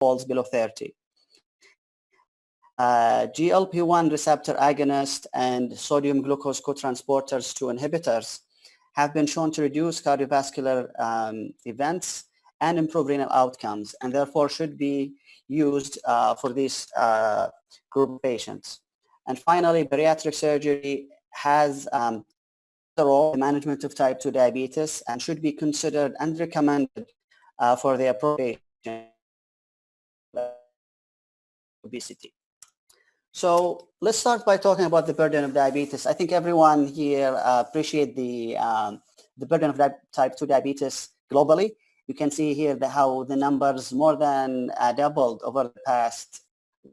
falls below 30. GLP-1 receptor agonist and sodium glucose cotransporters 2 inhibitors have been shown to reduce cardiovascular events and improve renal outcomes, and therefore should be used for these group of patients. And finally, bariatric surgery has a role in the management of type 2 diabetes and should be considered and recommended for the appropriate obesity. So let's start by talking about the burden of diabetes. I think everyone here appreciate the burden of type 2 diabetes globally. You can see here how the numbers more than doubled over the past.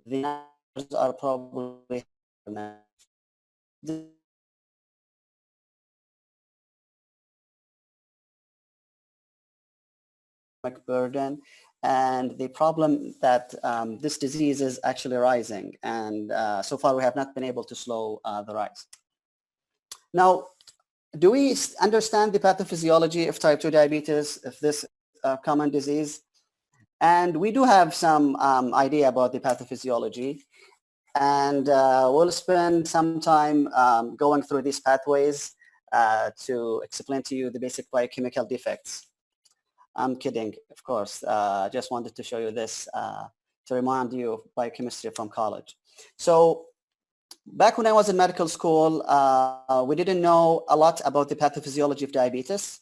The numbers are probably burden, and the problem that this disease is actually rising, and so far we have not been able to slow the rise. Now, do we understand the pathophysiology of type 2 diabetes, if this common disease? And we do have some idea about the pathophysiology, and we'll spend some time going through these pathways to explain to you the basic biochemical defects. I'm kidding, of course. Just wanted to show you this to remind you of biochemistry from college. So back when I was in medical school, we didn't know a lot about the pathophysiology of diabetes.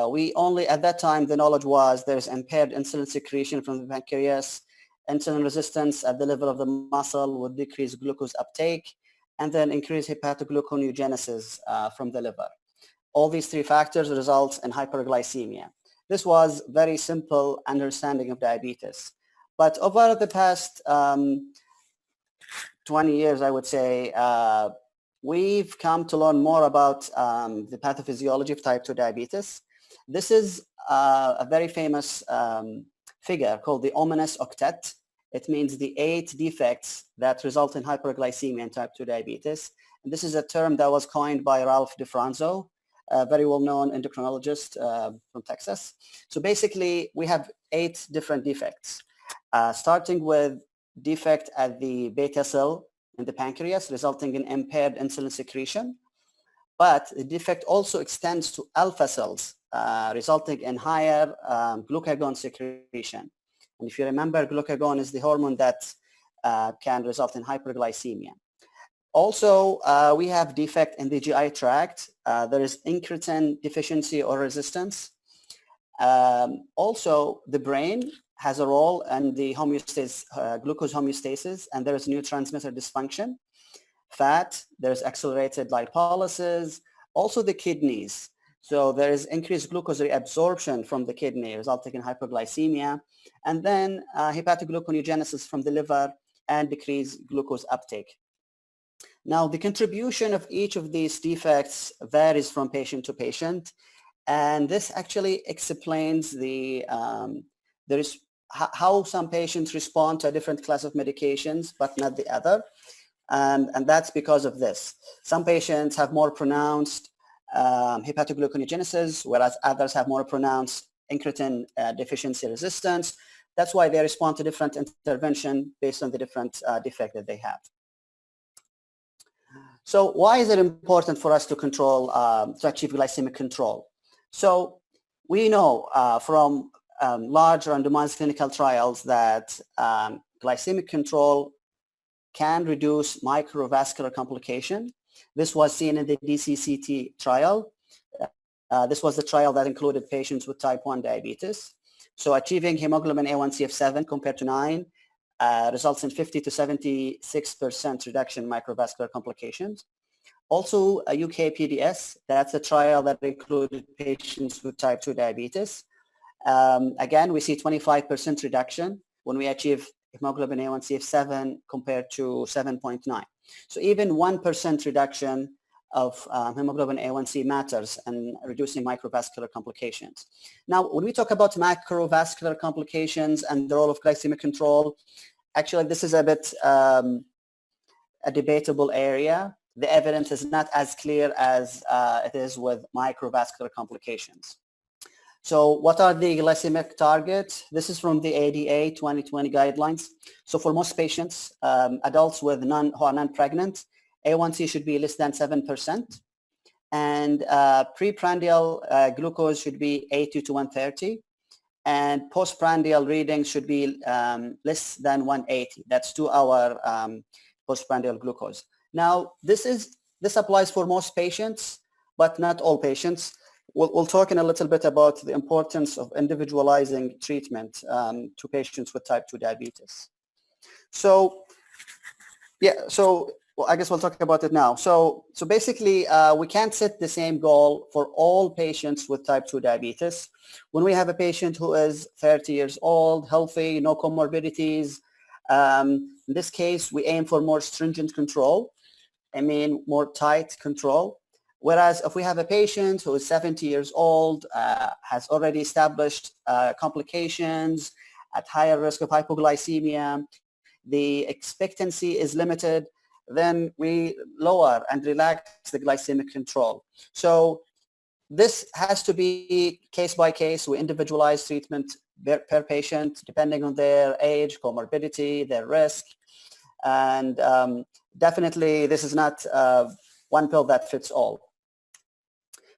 We only, at that time, the knowledge was there's impaired insulin secretion from the pancreas, insulin resistance at the level of the muscle would decrease glucose uptake, and then increase hepatogluconeogenesis from the liver. All these three factors result in hyperglycemia. This was very simple understanding of diabetes. But over the past 20 years, I would say, we've come to learn more about the pathophysiology of type 2 diabetes. This is a very famous figure called the ominous octet. It means the 8 defects that result in hyperglycemia in type 2 diabetes. And this is a term that was coined by Ralph DeFranco, a very well-known endocrinologist from Texas. So basically, we have 8 different defects, starting with defect at the beta cell in the pancreas, resulting in impaired insulin secretion. But the defect also extends to alpha cells, resulting in higher glucagon secretion. And if you remember, glucagon is the hormone that can result in hyperglycemia. Also, we have defect in the GI tract. There is incretin deficiency or resistance. Also, the brain has a role in the homeostasis, glucose homeostasis, and there is neurotransmitter dysfunction. Fat, there's accelerated lipolysis. Also, the kidneys. So there is increased glucose reabsorption from the kidney, resulting in hyperglycemia. And then hepatogluconeogenesis from the liver and decreased glucose uptake. Now, the contribution of each of these defects varies from patient to patient, and this actually explains the how some patients respond to a different class of medications, but not the other, and that's because of this. Some patients have more pronounced hepatogluconeogenesis, whereas others have more pronounced incretin deficiency resistance. That's why they respond to different intervention based on the different defect that they have. So why is it important for us to control, to achieve glycemic control? So we know from large randomized clinical trials that glycemic control can reduce microvascular complication. This was seen in the DCCT trial. This was the trial that included patients with type 1 diabetes. So achieving hemoglobin A1C of 7 compared to 9 results in 50 to 76% reduction in microvascular complications. Also, a UK-PDS, that's a trial that included patients with type 2 diabetes. Again, we see 25% reduction when we achieve hemoglobin A1C of 7 compared to 7.9. So even 1% reduction of hemoglobin A1C matters in reducing microvascular complications. Now, when we talk about macrovascular complications and the role of glycemic control, actually, this is a bit a debatable area. The evidence is not as clear as it is with microvascular complications. So what are the glycemic targets? This is from the ADA 2020 guidelines. So for most patients, adults with who are non-pregnant, A1C should be less than 7%. And preprandial glucose should be 80 to 130. And postprandial readings should be less than 180. That's 2-hour postprandial glucose. Now, this applies for most patients, but not all patients. We'll talk in a little bit about the importance of individualizing treatment to patients with type 2 diabetes. So, well, I guess we'll talk about it now. So basically, we can't set the same goal for all patients with type 2 diabetes. When we have a patient who is 30 years old, healthy, no comorbidities, in this case, we aim for more stringent control. I mean, more tight control. Whereas if we have a patient who is 70 years old, has already established complications, at higher risk of hypoglycemia, the expectancy is limited, then we lower and relax the glycemic control. So this has to be case by case. We individualize treatment per patient depending on their age, comorbidity, their risk. And definitely this is not one pill that fits all.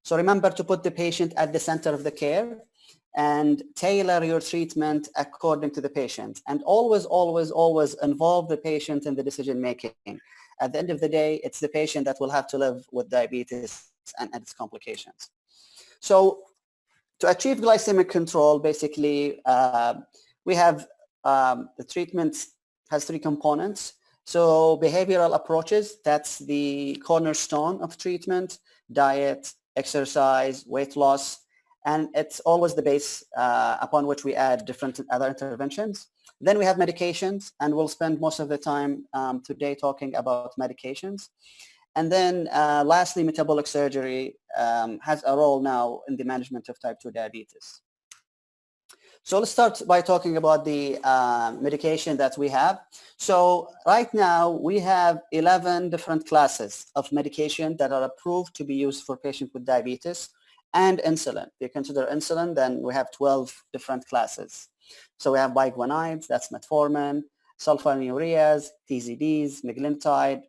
So remember to put the patient at the center of the care and tailor your treatment according to the patient. And always, always, always involve the patient in the decision making. At the end of the day, it's the patient that will have to live with diabetes and its complications. So to achieve glycemic control, basically, we have the treatment has 3 components. So behavioral approaches, that's the cornerstone of treatment: diet, exercise, weight loss, and it's always the base upon which we add different other interventions. Then we have medications, and we'll spend most of the time today talking about medications. And then lastly, metabolic surgery has a role now in the management of type 2 diabetes. So let's start by talking about the medication that we have. So right now we have 11 different classes of medication that are approved to be used for patients with diabetes and insulin. If you consider insulin, then we have 12 different classes. So we have biguanides, that's metformin, sulfonylureas, TZDs, meglitide,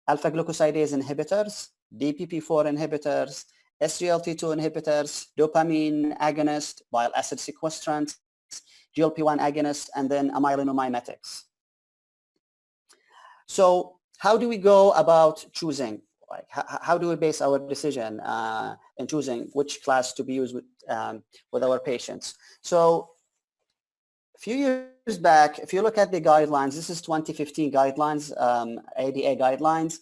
alpha-glucosidase inhibitors, DPP-4 inhibitors, SGLT2 inhibitors, dopamine agonist, bile acid sequestrants, GLP-1 agonists, and then amylinomimetics. So how do we go about choosing? Like, how do we base our decision in choosing which class to be used with our patients? So a few years back, if you look at the guidelines, this is 2015 guidelines, ADA guidelines,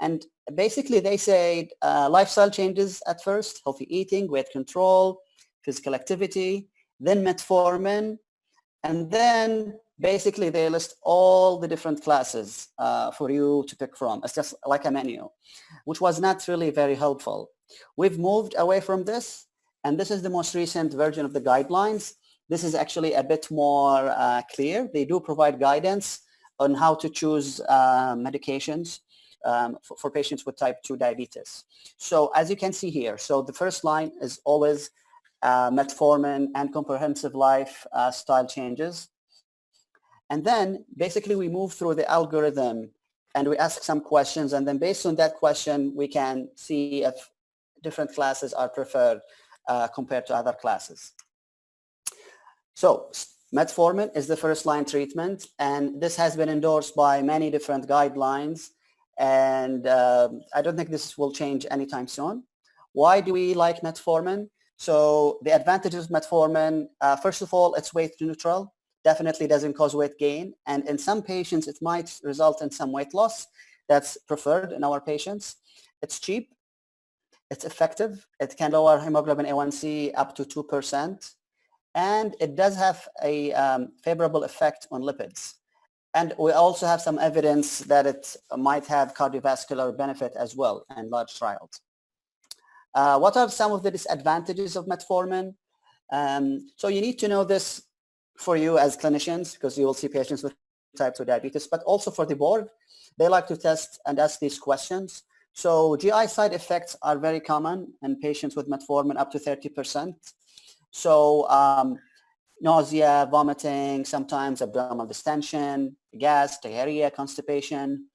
and basically they say lifestyle changes at first: healthy eating, weight control, physical activity, then metformin, and then basically they list all the different classes for you to pick from. It's just like a menu, which was not really very helpful. We've moved away from this, and this is the most recent version of the guidelines. This is actually a bit more clear. They do provide guidance on how to choose medications for patients with type 2 diabetes. So as you can see here, so the first line is always metformin and comprehensive lifestyle changes. And then basically we move through the algorithm and we ask some questions, and then based on that question, we can see if different classes are preferred compared to other classes. So metformin is the first line treatment, and this has been endorsed by many different guidelines, and I don't think this will change anytime soon. Why do we like metformin? So the advantages of metformin, first of all, it's weight neutral, definitely doesn't cause weight gain, and in some patients it might result in some weight loss. That's preferred in our patients. It's cheap, it's effective, it can lower hemoglobin A1C up to 2%, and it does have a favorable effect on lipids. And we also have some evidence that it might have cardiovascular benefit as well in large trials. What are some of the disadvantages of metformin? So you need to know this for you as clinicians, because you will see patients with type 2 diabetes, but also for the board. They like to test and ask these questions. So GI side effects are very common in patients with metformin, up to 30%. So nausea, vomiting, sometimes abdominal distension, gas, diarrhea, constipation.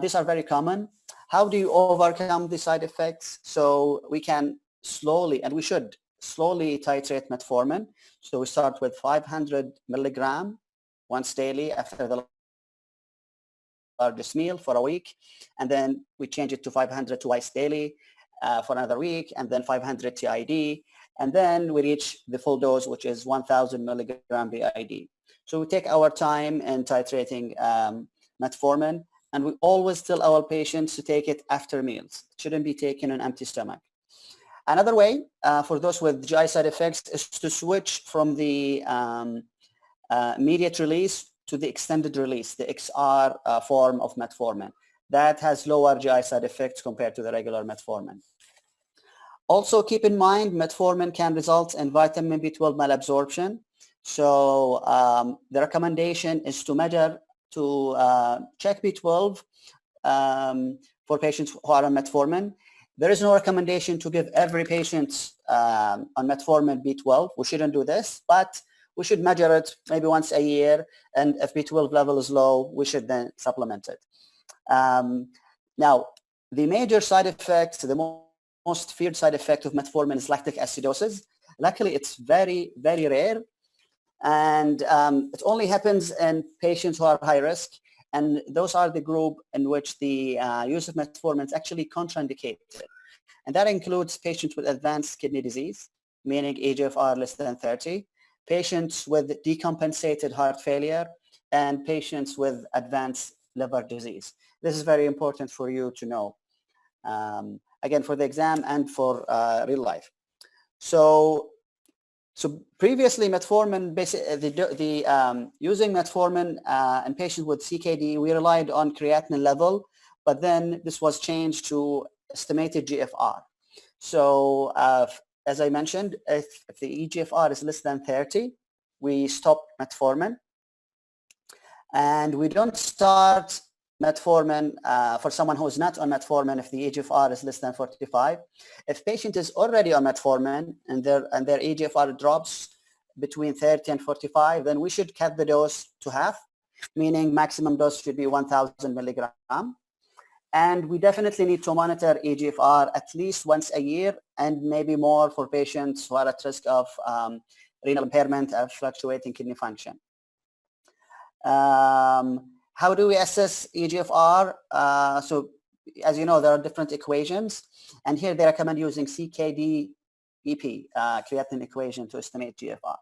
These are very common. How do you overcome the side effects? So we can slowly, and we should slowly titrate metformin. So we start with 500 milligram once daily after the largest meal for a week. And then we change it to 500 twice daily for another week, and then 500 TID. And then we reach the full dose, which is 1000 milligram BID. So we take our time in titrating metformin, and we always tell our patients to take it after meals. It shouldn't be taken on empty stomach. Another way for those with GI side effects is to switch from the immediate release to the extended release, the XR form of metformin. That has lower GI side effects compared to the regular metformin. Also keep in mind, metformin can result in vitamin B12 malabsorption. So the recommendation is to measure, to check B12 for patients who are on metformin. There is no recommendation to give every patient on metformin B12. We shouldn't do this, but we should measure it maybe once a year, and if B12 level is low, we should then supplement it. Now, the major side effects, the most feared side effect of metformin is lactic acidosis. Luckily, it's very, very rare, and it only happens in patients who are high risk, and those are the group in which the use of metformin is actually contraindicated. And that includes patients with advanced kidney disease, meaning eGFR less than 30, patients with decompensated heart failure, and patients with advanced liver disease. This is very important for you to know, again, for the exam and for real life. So previously, metformin, using metformin in patients with CKD, we relied on creatinine level, but then this was changed to estimated GFR. So as I mentioned, if the eGFR is less than 30, we stop metformin. And we don't start metformin for someone who is not on metformin if the eGFR is less than 45. If patient is already on metformin and their eGFR drops between 30 and 45, then we should cut the dose to half, meaning maximum dose should be 1000 milligram. And we definitely need to monitor eGFR at least once a year, and maybe more for patients who are at risk of renal impairment and fluctuating kidney function. How do we assess eGFR? So as you know, there are different equations, and here they recommend using CKD-BP, creatinine equation, to estimate GFR.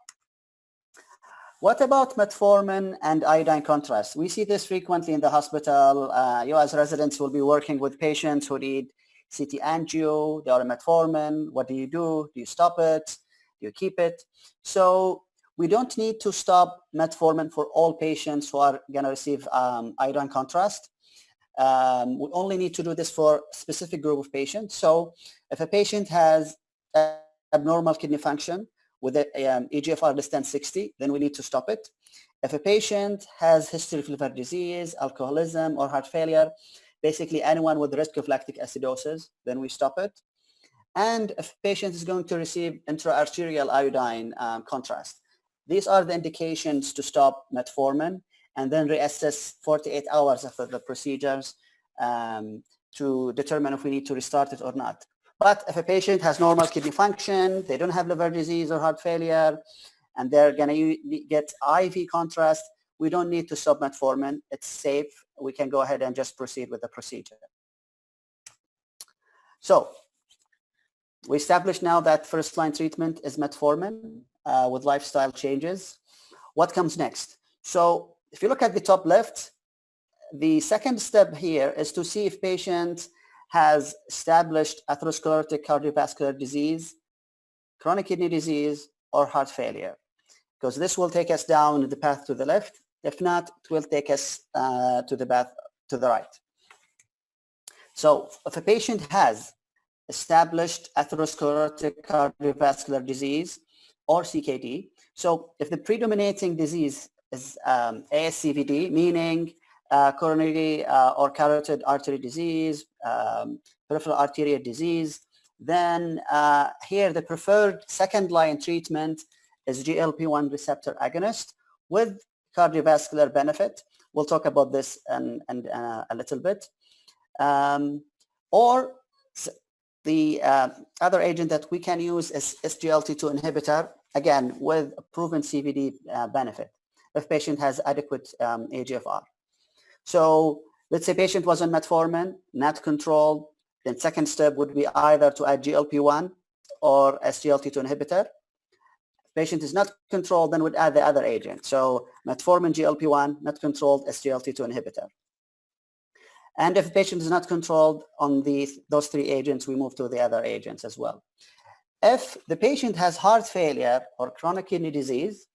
What about metformin and iodine contrast? We see this frequently in the hospital. You as residents will be working with patients who need CT angio, they are on metformin. What do? Do you stop it? Do you keep it? So we don't need to stop metformin for all patients who are going to receive iodine contrast. We only need to do this for a specific group of patients. So if a patient has abnormal kidney function with eGFR less than 60, then we need to stop it. If a patient has history of liver disease, alcoholism, or heart failure, basically anyone with risk of lactic acidosis, then we stop it. And if a patient is going to receive intra-arterial iodine contrast, these are the indications to stop metformin and then reassess 48 hours after the procedures to determine if we need to restart it or not. But if a patient has normal kidney function, they don't have liver disease or heart failure, and they're going to get IV contrast, we don't need to stop metformin. It's safe. We can go ahead and just proceed with the procedure. So we established now that first-line treatment is metformin with lifestyle changes. What comes next? So if you look at the top left, the second step here is to see if patient has established atherosclerotic cardiovascular disease, chronic kidney disease, or heart failure, because this will take us down the path to the left. If not, it will take us to the path to the right. So if a patient has established atherosclerotic cardiovascular disease or CKD, so if the predominating disease is ASCVD, meaning coronary or carotid artery disease, peripheral arterial disease, then here the preferred second-line treatment is GLP-1 receptor agonist with cardiovascular benefit. We'll talk about this in a little bit. Or the other agent that we can use is SGLT2 inhibitor, again, with proven CVD benefit if patient has adequate AGFR. So let's say patient was on metformin, not controlled, then second step would be either to add GLP-1 or SGLT2 inhibitor. If patient is not controlled, then would add the other agent. So metformin, GLP-1, not controlled, SGLT2 inhibitor. And if the patient is not controlled on those three agents, we move to the other agents as well. If the patient has heart failure or chronic kidney disease,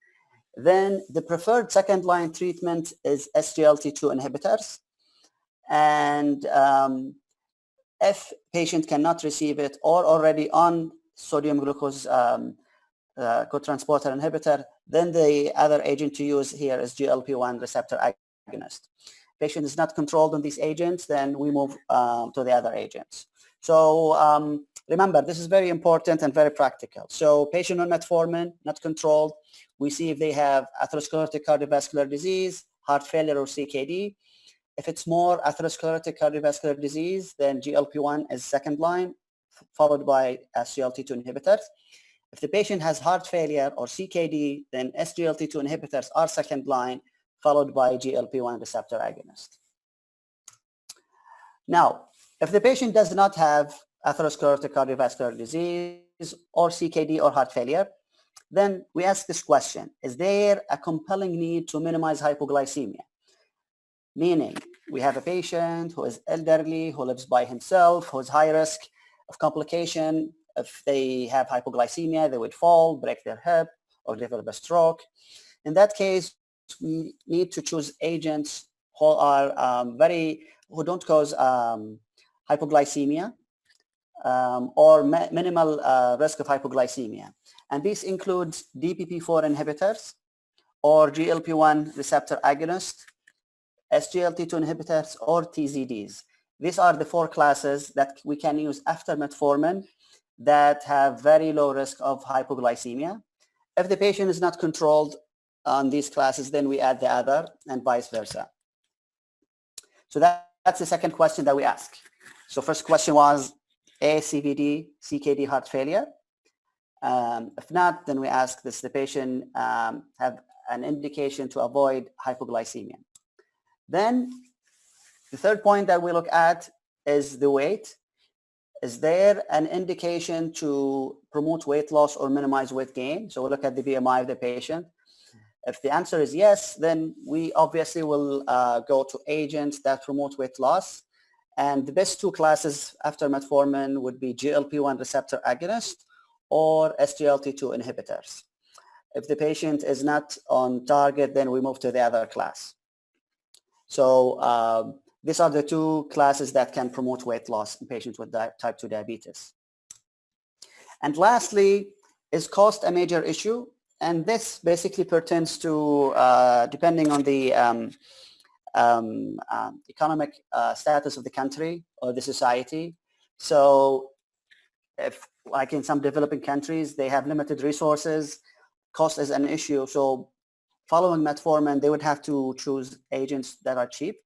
then the preferred second-line treatment is SGLT2 inhibitors. And if patient cannot receive it or already on sodium glucose cotransporter inhibitor, then the other agent to use here is GLP-1 receptor agonist. Patient is not controlled on these agents, then we move to the other agents. So remember, this is very important and very practical. So patient on metformin, not controlled, we see if they have atherosclerotic cardiovascular disease, heart failure, or CKD. If it's more atherosclerotic cardiovascular disease, then GLP-1 is second line, followed by SGLT2 inhibitors. If the patient has heart failure or CKD, then SGLT2 inhibitors are second line, followed by GLP-1 receptor agonist. Now, if the patient does not have atherosclerotic cardiovascular disease or CKD or heart failure, then we ask this question: is there a compelling need to minimize hypoglycemia? Meaning, we have a patient who is elderly, who lives by himself, who is high risk of complication. If they have hypoglycemia, they would fall, break their hip, or develop a stroke. In that case, we need to choose agents who are who don't cause hypoglycemia or minimal risk of hypoglycemia. And this includes DPP-4 inhibitors or GLP-1 receptor agonist, SGLT2 inhibitors, or TZDs. These are the four classes that we can use after metformin that have very low risk of hypoglycemia. If the patient is not controlled on these classes, then we add the other, and vice versa. So that's the second question that we ask. So first question was CVD, CKD, heart failure. If not, then we ask, does the patient have an indication to avoid hypoglycemia? Then the third point that we look at is the weight. Is there an indication to promote weight loss or minimize weight gain? So we look at the BMI of the patient. If the answer is yes, then we obviously will go to agents that promote weight loss. And the best two classes after metformin would be GLP-1 receptor agonist or SGLT2 inhibitors. If the patient is not on target, then we move to the other class. So these are the two classes that can promote weight loss in patients with type 2 diabetes. And lastly, is cost a major issue? And this basically pertains to, depending on the economic status of the country or the society. So if, like in some developing countries, they have limited resources, cost is an issue. So following metformin, they would have to choose agents that are cheap.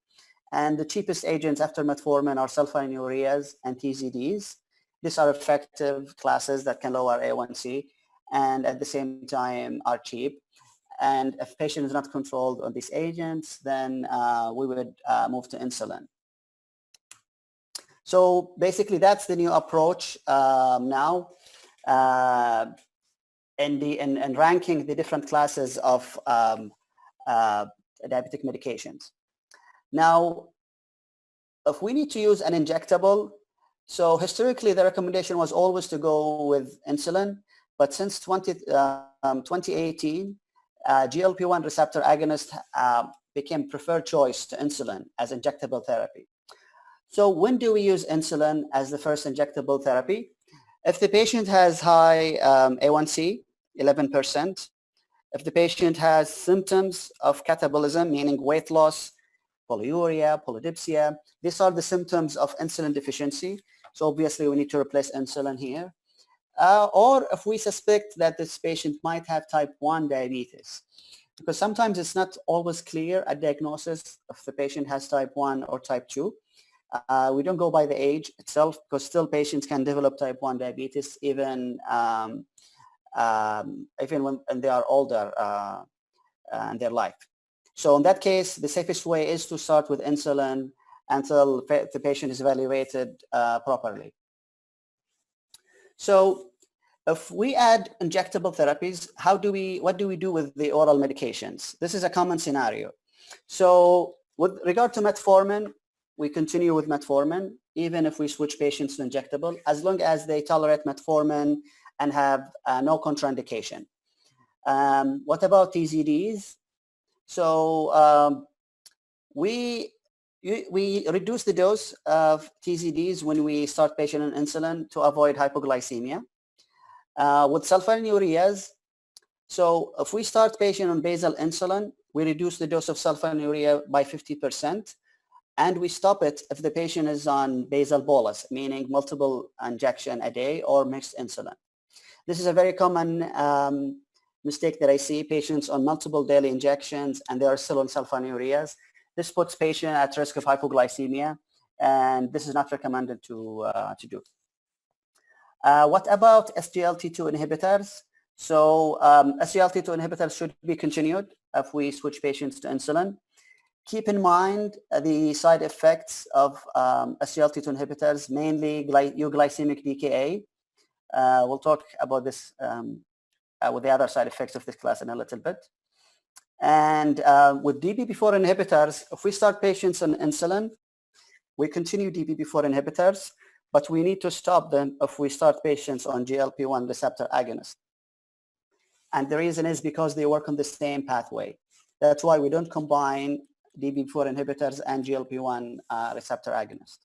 And the cheapest agents after metformin are sulfonylureas and TZDs. These are effective classes that can lower A1C and at the same time are cheap. And if patient is not controlled on these agents, then we would move to insulin. So basically, that's the new approach now in ranking the different classes of diabetic medications. Now, if we need to use an injectable, so historically the recommendation was always to go with insulin, but since 2018, GLP-1 receptor agonist became preferred choice to insulin as injectable therapy. So when do we use insulin as the first injectable therapy? If the patient has high A1C, 11%, if the patient has symptoms of catabolism, meaning weight loss, polyuria, polydipsia, these are the symptoms of insulin deficiency, So obviously we need to replace insulin here. Or if we suspect that this patient might have type 1 diabetes, because sometimes it's not always clear at diagnosis if the patient has type 1 or type 2. We don't go by the age itself, because still patients can develop type 1 diabetes even when they are older in their life. So in that case, the safest way is to start with insulin until the patient is evaluated properly. So if we add injectable therapies, what do we do with the oral medications? This is a common scenario. So with regard to metformin, we continue with metformin, even if we switch patients to injectable, as long as they tolerate metformin and have no contraindication. What about TZDs? So we reduce the dose of TZDs when we start patient on insulin to avoid hypoglycemia. With sulfonylureas, so if we start patient on basal insulin, we reduce the dose of sulfonylurea by 50%, and we stop it if the patient is on basal bolus, meaning multiple injection a day or mixed insulin. This is a very common mistake that I see, patients on multiple daily injections and they are still on sulfonylureas. This puts patient at risk of hypoglycemia, and this is not recommended to do. What about SGLT2 inhibitors? So SGLT2 inhibitors should be continued if we switch patients to insulin. Keep in mind the side effects of SGLT2 inhibitors, mainly euglycemic DKA. We'll talk about this with the other side effects of this class in a little bit. And with DPP4 inhibitors, if we start patients on insulin, we continue DPP4 inhibitors, but we need to stop them if we start patients on GLP-1 receptor agonist. And the reason is because they work on the same pathway. That's why we don't combine DPP4 inhibitors and GLP-1 receptor agonist.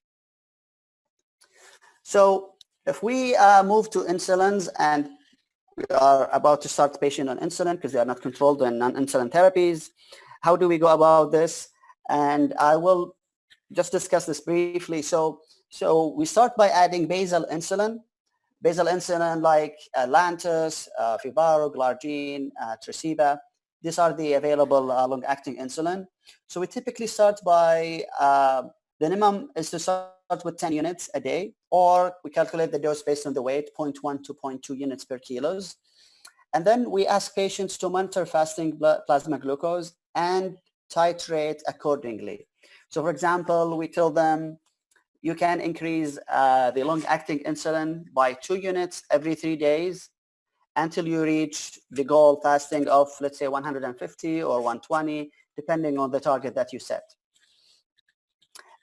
So if we move to insulins and we are about to start the patient on insulin because they are not controlled on non-insulin therapies, how do we go about this? And I will just discuss this briefly. So we start by adding basal insulin like Lantus, Fibaro, Glargine, Tresiba. These are the available long-acting insulin. So we typically start by, the minimum is to start with 10 units a day, or we calculate the dose based on the weight, 0.1 to 0.2 units per kilos. And then we ask patients to monitor fasting plasma glucose and titrate accordingly. So for example, we tell them you can increase the long-acting insulin by 2 units every 3 days until you reach the goal fasting of, let's say, 150 or 120, depending on the target that you set.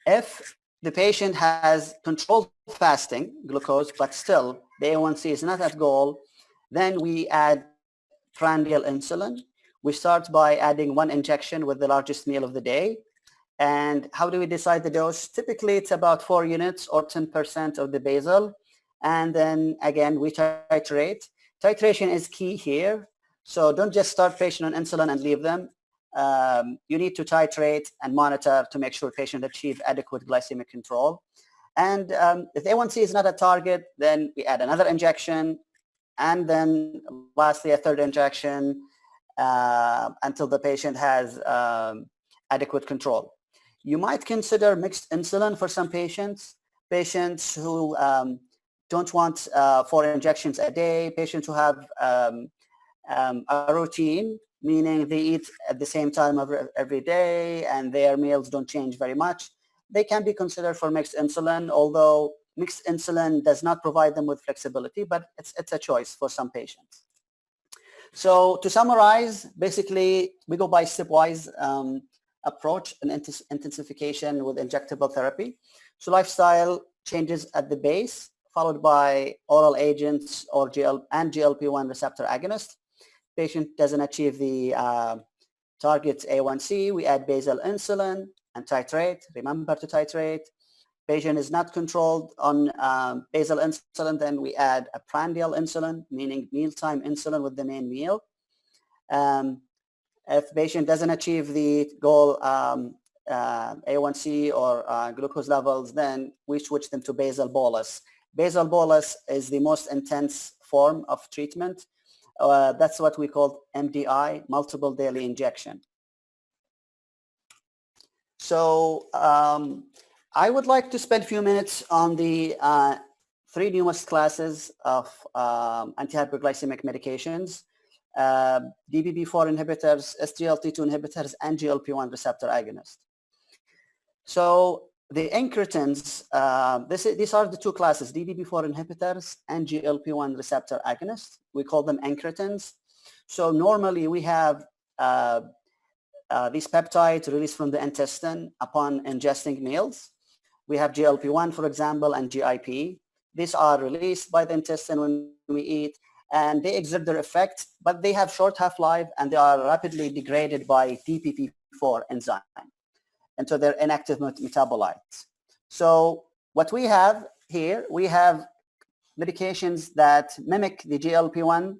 If the patient has controlled fasting glucose, but still the A1C is not at goal, then we add prandial insulin. We start by adding 1 injection with the largest meal of the day. And how do we decide the dose? Typically, it's about 4 units or 10% of the basal. And then again, we titrate. Titration is key here. So don't just start patient on insulin and leave them. You need to titrate and monitor to make sure patient achieve adequate glycemic control. And if the A1C is not a target, then we add another injection, and then lastly a 3rd injection until the patient has adequate control. You might consider mixed insulin for some patients who don't want 4 injections a day, patients who have a routine, meaning they eat at the same time every day and their meals don't change very much. They can be considered for mixed insulin, although mixed insulin does not provide them with flexibility, but it's a choice for some patients. So to summarize, basically, we go by stepwise approach and intensification with injectable therapy. So lifestyle changes at the base, followed by oral agents or GLP-1 receptor agonist. Patient doesn't achieve the target A1C, we add basal insulin and titrate. Remember to titrate. Patient is not controlled on basal insulin, then we add a prandial insulin, meaning mealtime insulin with the main meal. If patient doesn't achieve the goal A1C or glucose levels, then we switch them to basal bolus. Basal bolus is the most intense form of treatment. That's what we call MDI, multiple daily injection. So I would like to spend a few minutes on the three newest classes of antihyperglycemic medications, DPP-4 inhibitors, SGLT2 inhibitors, and GLP-1 receptor agonists. So the incretins, these are the two classes, DPP-4 inhibitors and GLP-1 receptor agonists. We call them incretins. So normally we have these peptides released from the intestine upon ingesting meals. We have GLP-1, for example, and GIP. These are released by the intestine when we eat, and they exert their effect, but they have short half-life, and they are rapidly degraded by DPP-4 enzyme. And so they're inactive metabolites. So what we have here, we have medications that mimic the GLP-1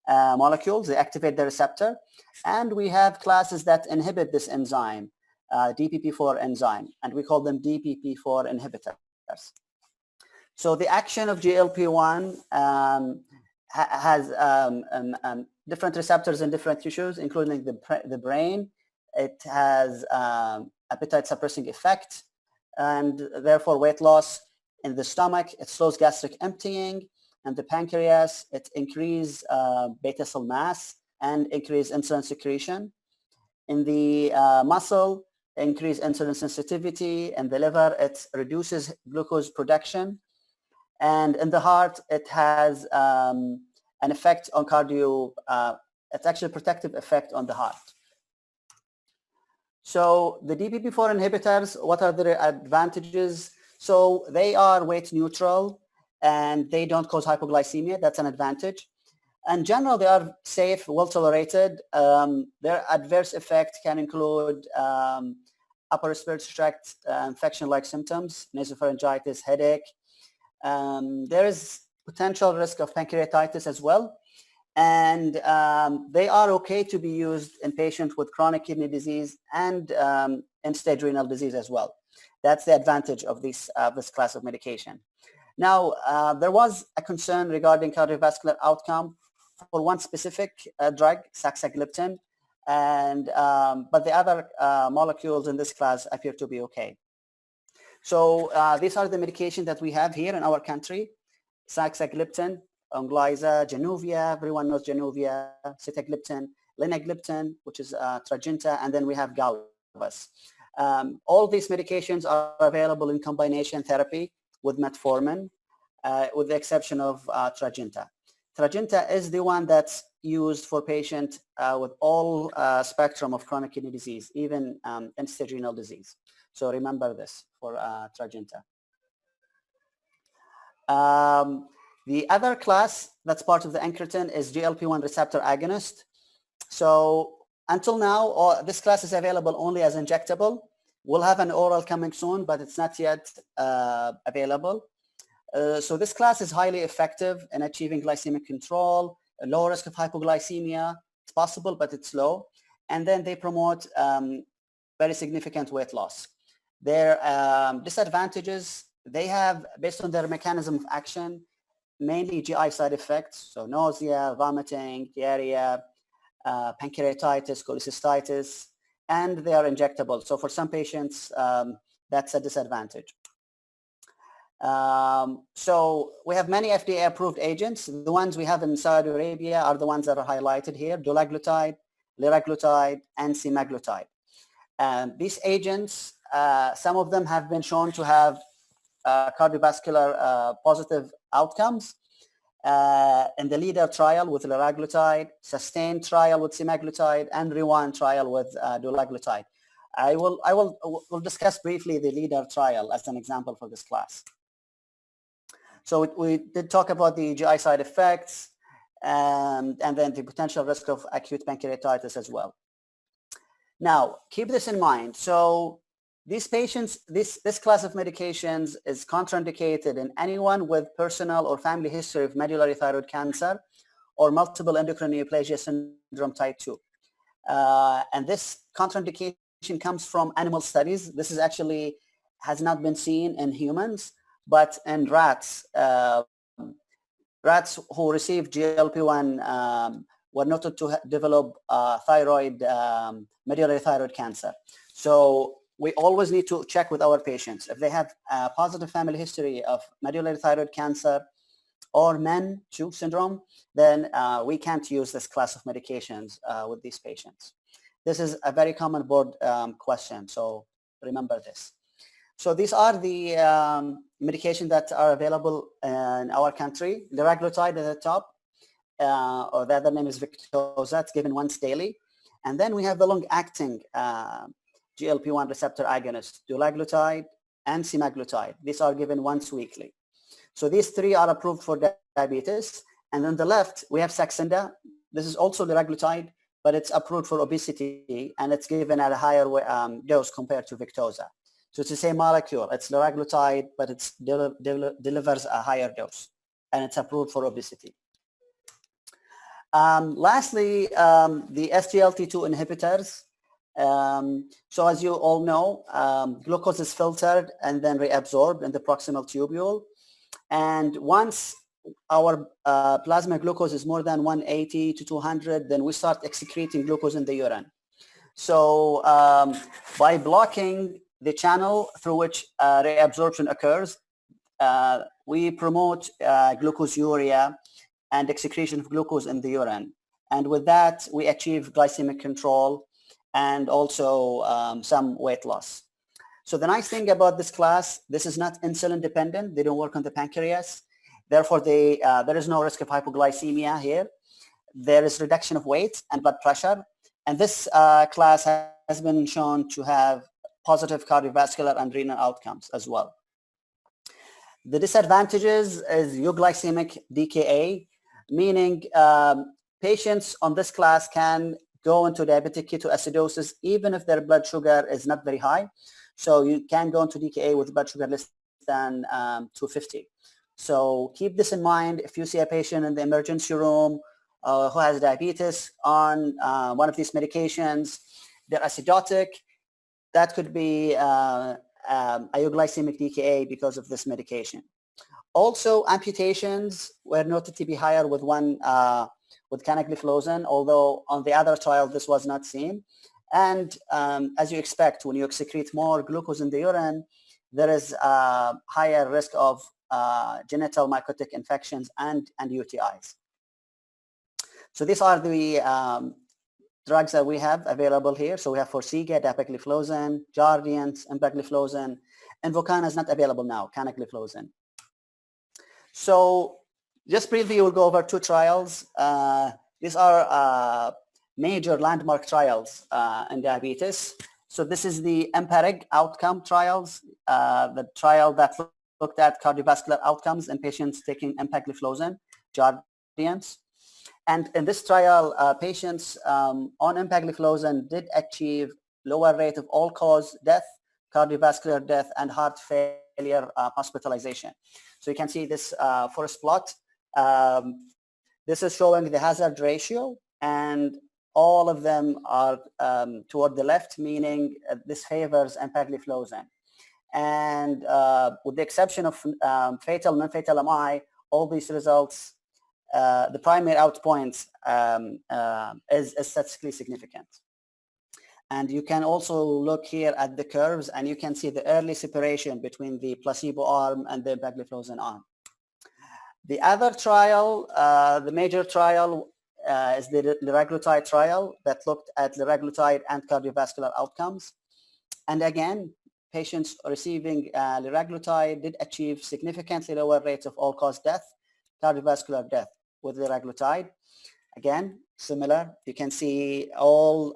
molecules, they activate the receptor, and we have classes that inhibit this enzyme, DPP-4 enzyme, and we call them DPP-4 inhibitors. So the action of GLP-1 has different receptors in different tissues, including the brain. It has appetite suppressing effect, and therefore weight loss. In the stomach, it slows gastric emptying, and the pancreas, it increases beta cell mass and increase insulin secretion. In the muscle, increase insulin sensitivity. In the liver, it reduces glucose production. And in the heart, it has an effect on it's actually a protective effect on the heart. So the DPP-4 inhibitors, what are their advantages? So they are weight neutral and they don't cause hypoglycemia. That's an advantage. In general, they are safe, well tolerated. Their adverse effect can include upper respiratory tract infection-like symptoms, nasopharyngitis, headache. There is potential risk of pancreatitis as well. And they are okay to be used in patients with chronic kidney disease and end-stage renal disease as well. That's the advantage of this class of medication. Now, there was a concern regarding cardiovascular outcome for one specific drug, saxagliptin, and but the other molecules in this class appear to be okay. So these are the medications that we have here in our country: saxagliptin, Onglyza, Januvia, everyone knows Januvia, sitagliptin, linagliptin, which is Tradjenta, and then we have Galvus. All these medications are available in combination therapy with metformin, with the exception of Tradjenta. Tradjenta is the one that's used for patients with all spectrum of chronic kidney disease, even end-stage renal disease. So remember this for Tradjenta. The other class that's part of the incretin is GLP-1 receptor agonist. So until now, this class is available only as injectable. We'll have an oral coming soon, but it's not yet available. So this class is highly effective in achieving glycemic control, a low risk of hypoglycemia. It's possible, but it's low. And then they promote very significant weight loss. Their disadvantages, they have, based on their mechanism of action, mainly GI side effects, so nausea, vomiting, diarrhea, pancreatitis, cholecystitis, and they are injectable. So for some patients, that's a disadvantage. So we have many FDA-approved agents. The ones we have in Saudi Arabia are the ones that are highlighted here: dulaglutide, liraglutide, and semaglutide. These agents, some of them have been shown to have cardiovascular positive outcomes in the LEADER trial with liraglutide, SUSTAIN trial with semaglutide, and REWIND trial with dulaglutide. We'll discuss briefly the LEADER trial as an example for this class. So we did talk about the GI side effects and then the potential risk of acute pancreatitis as well. Now, keep this in mind. So these patients, this class of medications is contraindicated in anyone with personal or family history of medullary thyroid cancer or multiple endocrine neoplasia syndrome type 2. And this contraindication comes from animal studies. This is actually has not been seen in humans, but in rats. Rats who received GLP-1 were noted to develop thyroid, medullary thyroid cancer. So we always need to check with our patients. If they have a positive family history of medullary thyroid cancer or MEN2 syndrome, then we can't use this class of medications with these patients. This is a very common board question, so remember this. So these are the medications that are available in our country. Liraglutide at the top, or the other name is Victoza. It's given once daily. And then we have the long-acting GLP-1 receptor agonist, dulaglutide and semaglutide. These are given once weekly. So these three are approved for diabetes. And on the left, we have Saxenda. This is also liraglutide, but it's approved for obesity, and it's given at a higher dose compared to Victoza. So it's the same molecule. It's liraglutide, but it delivers a higher dose, and it's approved for obesity. Lastly, the SGLT2 inhibitors. So as you all know, glucose is filtered and then reabsorbed in the proximal tubule. And once our plasma glucose is more than 180 to 200, then we start excreting glucose in the urine. So by blocking the channel through which reabsorption occurs, we promote glucosuria and excretion of glucose in the urine. And with that, we achieve glycemic control and also some weight loss. So the nice thing about this class, this is not insulin dependent. They don't work on the pancreas. Therefore, there is no risk of hypoglycemia here. There is reduction of weight and blood pressure. And this class has been shown to have positive cardiovascular and renal outcomes as well. The disadvantages is euglycemic DKA, meaning patients on this class can go into diabetic ketoacidosis even if their blood sugar is not very high. So you can go into DKA with blood sugar less than 250. So keep this in mind. If you see a patient in the emergency room who has diabetes on one of these medications, they're acidotic, that could be a euglycemic DKA because of this medication. Also, amputations were noted to be higher with with canagliflozin, although on the other trial this was not seen. And as you expect, when you excrete more glucose in the urine, there is a higher risk of genital mycotic infections and UTIs. So these are the drugs that we have available here. So we have Forxiga, dapagliflozin, Jardiance, empagliflozin, and Invokana is not available now, canagliflozin. So just briefly, we'll go over two trials. These are major landmark trials in diabetes. So this is the EMPA-REG outcome trials, the trial that looked at cardiovascular outcomes in patients taking empagliflozin, Jardiance. And in this trial, patients on empagliflozin did achieve lower rate of all-cause death, cardiovascular death, and heart failure hospitalization. So you can see this forest plot. This is showing the hazard ratio, and all of them are toward the left, meaning this favors empagliflozin. And with the exception of fatal, non-fatal MI, all these results, the primary outpoints is statistically significant. And you can also look here at the curves, and you can see the early separation between the placebo arm and the empagliflozin arm. The other trial, the major trial, is the liraglutide trial that looked at liraglutide and cardiovascular outcomes. And again, patients receiving liraglutide did achieve significantly lower rates of all-cause death, cardiovascular death with liraglutide. Again, similar. You can see all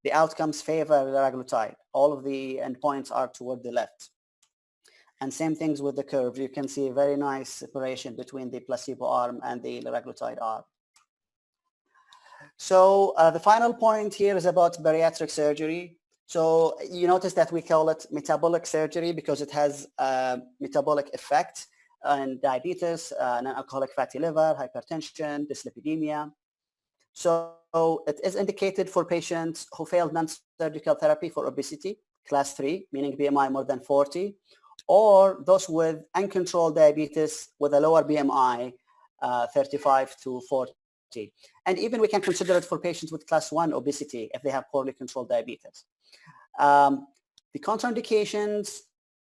the outcomes favor liraglutide. All of the endpoints are toward the left. And same things with the curve. You can see a very nice separation between the placebo arm and the liraglutide arm. So the final point here is about bariatric surgery. So you notice that we call it metabolic surgery because it has a metabolic effect on diabetes, non-alcoholic fatty liver, hypertension, dyslipidemia. So it is indicated for patients who failed non-surgical therapy for obesity, class 3, meaning BMI more than 40, or those with uncontrolled diabetes with a lower BMI, 35 to 40. And even we can consider it for patients with class 1 obesity if they have poorly controlled diabetes. The contraindications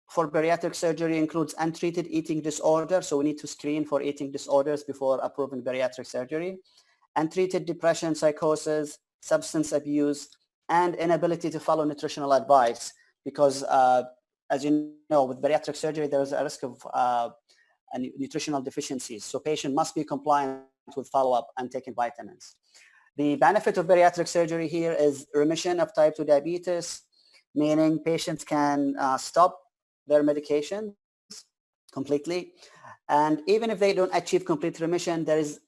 for bariatric surgery includes untreated eating disorder, so we need to screen for eating disorders before approving bariatric surgery, untreated depression, psychosis, substance abuse, and inability to follow nutritional advice because as you know, with bariatric surgery, there is a risk of nutritional deficiencies. So patient must be compliant with follow-up and taking vitamins. The benefit of bariatric surgery here is remission of type 2 diabetes, meaning patients can stop their medications completely. And even if they don't achieve complete remission, there is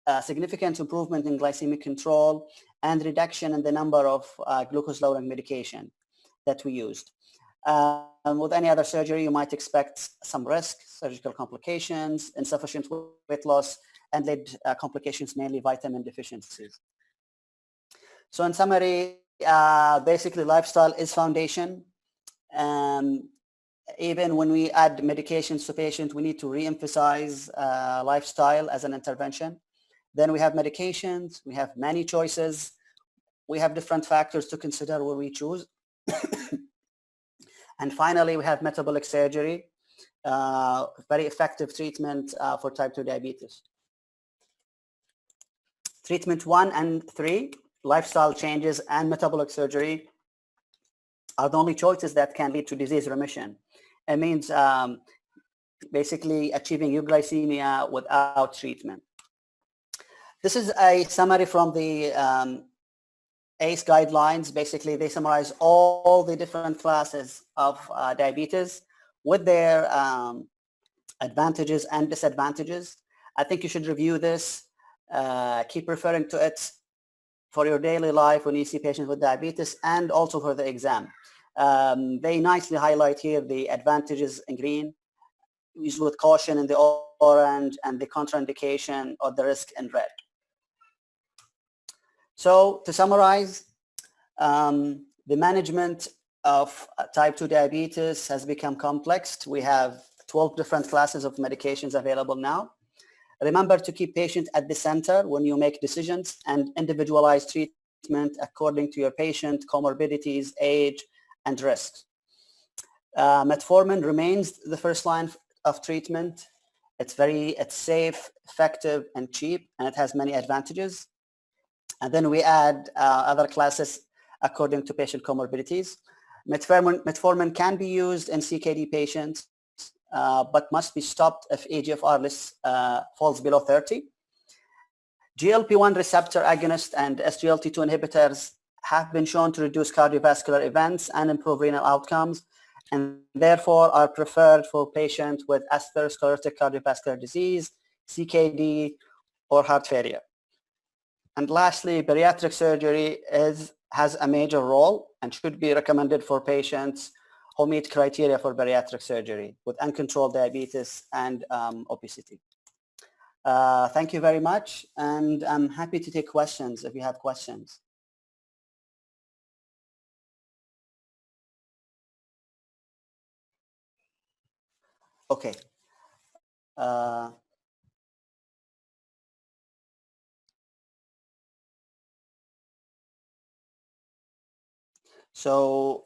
a significant improvement in glycemic control and reduction in the number of glucose-lowering medication that we used. With any other surgery, you might expect some risk, surgical complications, insufficient weight loss, and lead complications, mainly vitamin deficiencies. So in summary, basically lifestyle is foundation. Even when we add medications to patients, we need to re-emphasize lifestyle as an intervention. Then we have medications, we have many choices, we have different factors to consider when we choose. And finally, we have metabolic surgery, very effective treatment for type 2 diabetes. Treatment 1 and 3, lifestyle changes and metabolic surgery, are the only choices that can lead to disease remission. It means basically achieving euglycemia without treatment. This is a summary from the ACE guidelines. Basically, they summarize all the different classes of diabetes with their advantages and disadvantages. I think you should review this, keep referring to it for your daily life when you see patients with diabetes and also for the exam. They nicely highlight here the advantages in green, used with caution in the orange, and the contraindication or the risk in red. So to summarize, the management of type 2 diabetes has become complex. We have 12 different classes of medications available now. Remember to keep patients at the center when you make decisions and individualize treatment according to your patient, comorbidities, age, and risks. Metformin remains the first line of treatment. It's safe, effective, and cheap, and it has many advantages. And then we add other classes according to patient comorbidities. Metformin can be used in CKD patients, but must be stopped if eGFR falls below 30. GLP-1 receptor agonist and SGLT2 inhibitors have been shown to reduce cardiovascular events and improve renal outcomes, and therefore are preferred for patients with atherosclerotic cardiovascular disease, CKD, or heart failure. And lastly, bariatric surgery has a major role and should be recommended for patients who meet criteria for bariatric surgery with uncontrolled diabetes and obesity. Thank you very much, and I'm happy to take questions if you have questions. Okay. So,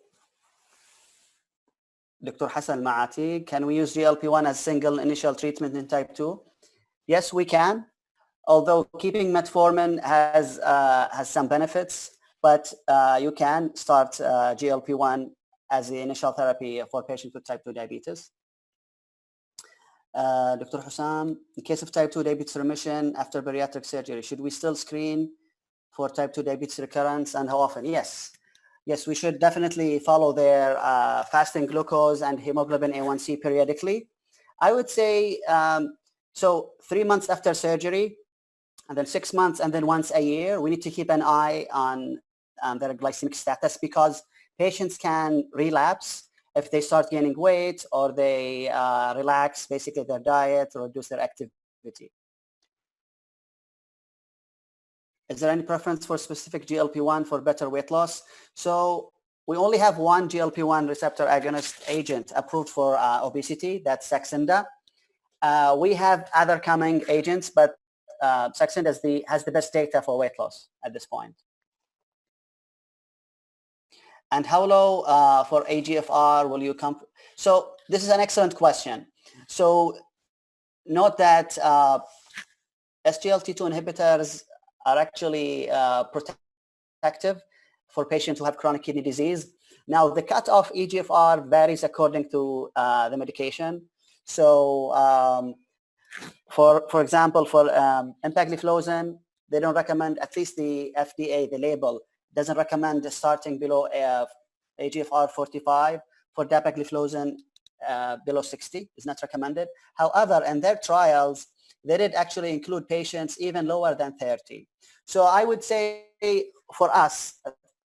Dr. Hassan Maati, can we use GLP-1 as single initial treatment in type 2? Yes, we can, although keeping metformin has some benefits, but you can start GLP-1 as the initial therapy for patients with type 2 diabetes. Dr. Hussam, in case of type 2 diabetes remission after bariatric surgery, should we still screen for type 2 diabetes recurrence, and how often? Yes, we should definitely follow their fasting glucose and hemoglobin A1C periodically. I would say, so 3 months after surgery, and then 6 months, and then once a year, we need to keep an eye on their glycemic status, because patients can relapse if they start gaining weight or they relax basically their diet or reduce their activity. Is there any preference for specific GLP-1 for better weight loss? So we only have one GLP-1 receptor agonist agent approved for obesity, that's Saxenda. We have other coming agents, but Saxenda has the best data for weight loss at this point. And how low for AGFR will you come? So this is an excellent question. So note that SGLT2 inhibitors are actually protective for patients who have chronic kidney disease. Now, the cutoff eGFR varies according to the medication. So for example, for empagliflozin, they don't recommend, at least the FDA, the label, doesn't recommend starting below AGFR 45. For dapagliflozin, below 60 is not recommended. However, in their trials, they did actually include patients even lower than 30. So I would say for us,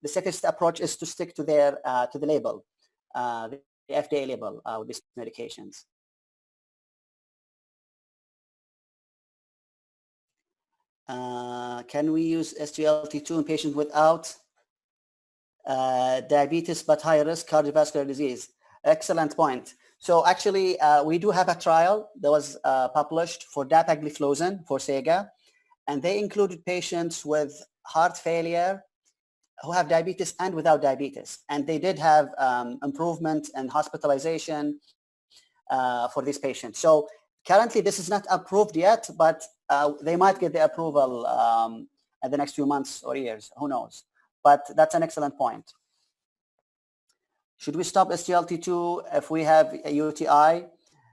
the safest approach is to stick to the label, the FDA label with these medications. Can we use SGLT2 in patients without diabetes but high risk cardiovascular disease? Excellent point. So actually, we do have a trial that was published for dapagliflozin for SEGA, and they included patients with heart failure who have diabetes and without diabetes. And they did have improvement in hospitalization for these patients. So currently, this is not approved yet, but they might get the approval in the next few months or years, who knows? But that's an excellent point. Should we stop SGLT2 if we have a UTI?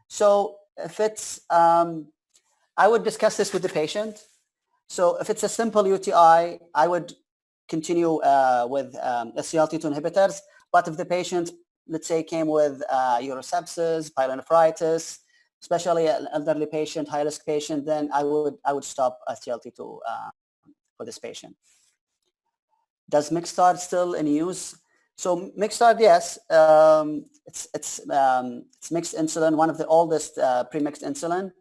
So if it's, I would discuss this with the patient. So if it's a simple UTI, I would continue with SGLT2 inhibitors. But if the patient, let's say, came with urosepsis, pyelonephritis, especially an elderly patient, high-risk patient, then I would stop SGLT2 for this patient. Does Mixtard still in use? So Mixtard, yes, it's mixed insulin, one of the oldest pre-mixed insulin.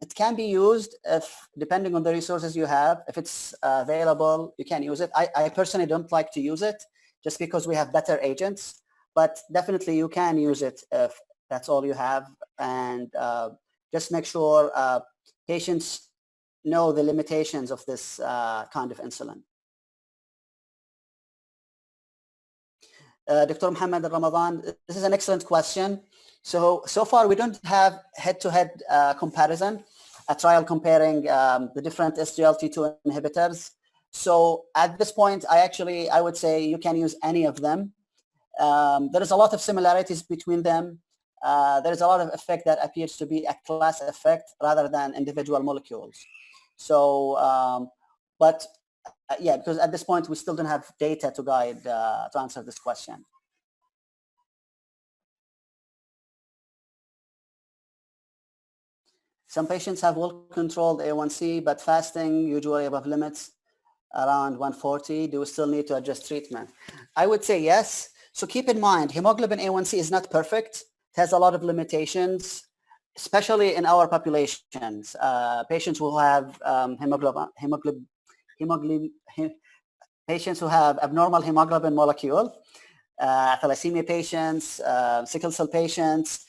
It can be used if, depending on the resources you have, if it's available, you can use it. I personally don't like to use it just because we have better agents, but definitely you can use it if that's all you have. And just make sure patients know the limitations of this kind of insulin. Dr. Mohammed Ramadan, this is an excellent question. So far we don't have head-to-head comparison, a trial comparing the different SGLT2 inhibitors. So at this point, I would say you can use any of them. There is a lot of similarities between them. There is a lot of effect that appears to be a class effect rather than individual molecules. So, but yeah, because at this point we still don't have data to guide to answer this question. Some patients have well-controlled A1C, but fasting usually above limits around 140. Do we still need to adjust treatment? I would say yes. So keep in mind, hemoglobin A1C is not perfect. It has a lot of limitations, especially in our populations. Patients who have patients who have abnormal hemoglobin molecule, thalassemia patients, sickle cell patients,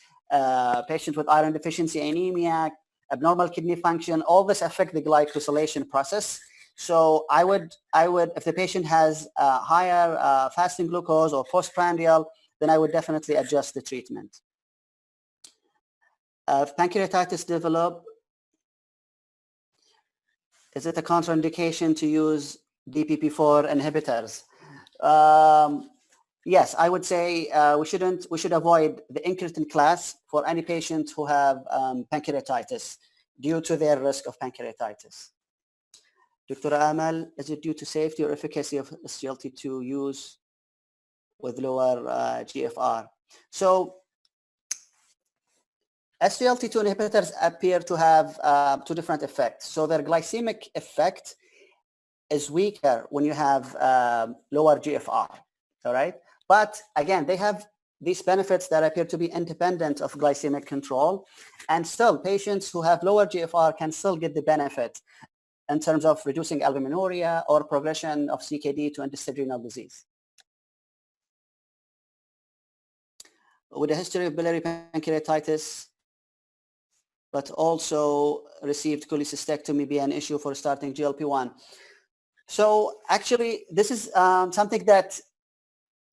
patients with iron deficiency anemia, abnormal kidney function, all this affect the glycosylation process. So I would, if the patient has higher fasting glucose or postprandial, then I would definitely adjust the treatment. If pancreatitis develop, is it a contraindication to use DPP4 inhibitors? Yes, I would say we should avoid the incretin class for any patients who have pancreatitis due to their risk of pancreatitis. Dr. Amal, is it due to safety or efficacy of SGLT2 use with lower GFR? So SGLT2 inhibitors appear to have two different effects. So their glycemic effect is weaker when you have lower GFR, all right? But again, they have these benefits that appear to be independent of glycemic control. And still, patients who have lower GFR can still get the benefit in terms of reducing albuminuria or progression of CKD to end-stage renal disease. With a history of biliary pancreatitis, but also received cholecystectomy be an issue for starting GLP-1. So actually, this is something that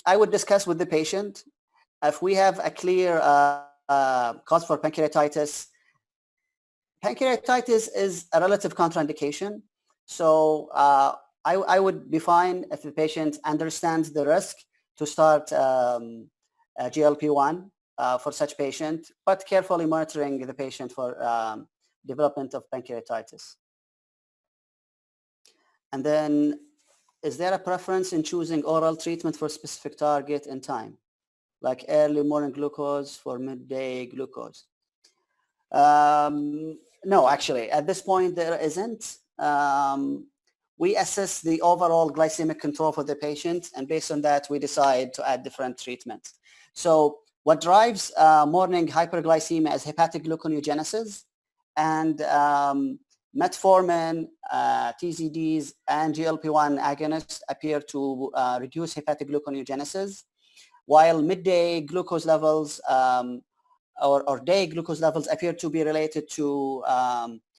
I would discuss with the patient. If we have a clear cause for pancreatitis, pancreatitis is a relative contraindication. So I would be fine if the patient understands the risk to start GLP-1 for such patient, but carefully monitoring the patient for development of pancreatitis. And then, is there a preference in choosing oral treatment for specific target and time, like early morning glucose for midday glucose? No, actually, at this point, there isn't. We assess the overall glycemic control for the patient, and based on that, we decide to add different treatments. So what drives morning hyperglycemia is hepatic gluconeogenesis, and metformin, TZDs, and GLP-1 agonists appear to reduce hepatic gluconeogenesis, while midday glucose levels or day glucose levels appear to be related to